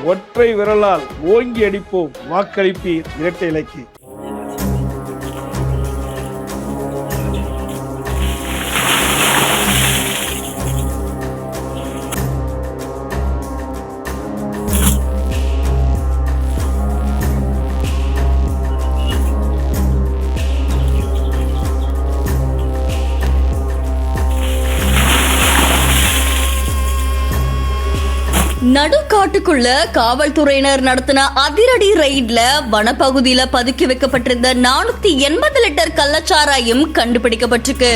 ஒற்றை விரலால் ஓங்கி அடிப்போம், வாக்களிப்பீர் இரட்டை இலைக்கு. நடுக்காட்டுக்குள்ள காவல்துறையினர் நடத்தின அதிரடி ரெய்ட்ல வனப்பகுதியில பதுக்கி வைக்கப்பட்டிருந்த 480 லிட்டர் கள்ளச்சாராயம் கண்டுபிடிக்கப்பட்டிருக்கு.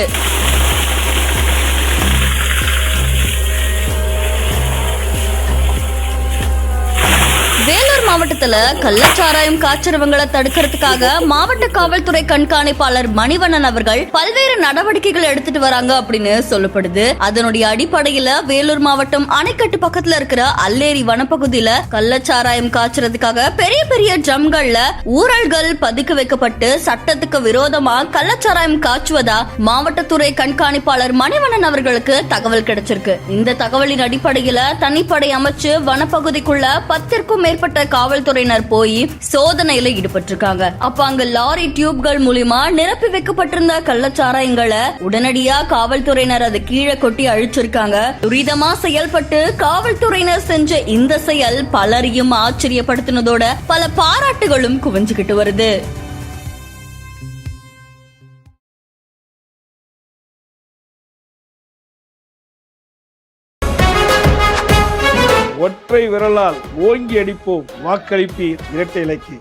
வேலூர் மாவட்டத்துல கள்ளச்சாராயம் காய்ச்சறவங்களை தடுக்கிறதுக்காக மாவட்ட காவல்துறை கண்காணிப்பாளர் மணிவண்ணன் அவர்கள் பல்வேறு நடவடிக்கைகள் எடுத்துட்டு வராங்க அப்படின்னு சொல்லப்படுது. அதனுடைய அடிப்படையில வேலூர் மாவட்டம் அணைக்கட்டு பக்கத்துல இருக்கிற அல்லேரி வனப்பகுதியில கள்ளச்சாராயம் காய்ச்சறதுக்காக பெரிய பெரிய ட்ரம்கள்ல ஊரல்கள் பதுக்கி வைக்கப்பட்டு சட்டத்துக்கு விரோதமா கள்ளச்சாராயம் காய்ச்சுவதா மாவட்டத்துறை கண்காணிப்பாளர் மணிவண்ணன் அவர்களுக்கு தகவல் கிடைச்சிருக்கு. இந்த தகவலின் அடிப்படையில தனிப்படை அமைச்சு வனப்பகுதிக்குள்ள 10க்கும் மேற்பட்ட காவல்துறையினர் போய் சோதனையில ஈடுபட்டிருக்காங்க. அப்ப அங்க லாரி டியூப்கள் மூலமா நிரப்பி வைக்கப்பட்டிருந்த கள்ளச்சாராயங்களை உடனடியா காவல்துறையினர் அதை கீழே கொட்டி அழிச்சிருக்காங்க. துரிதமா செயல்பட்டு காவல்துறையினர் செஞ்ச இந்த செயல் பலரையும் ஆச்சரியப்படுத்தினதோட பல பாராட்டுகளும் குவிஞ்சுக்கிட்டு வருது. ஒற்றை விரலால் ஓங்கி அடிப்போம், வாக்களிப்பீர் இரட்டை இலைக்கு.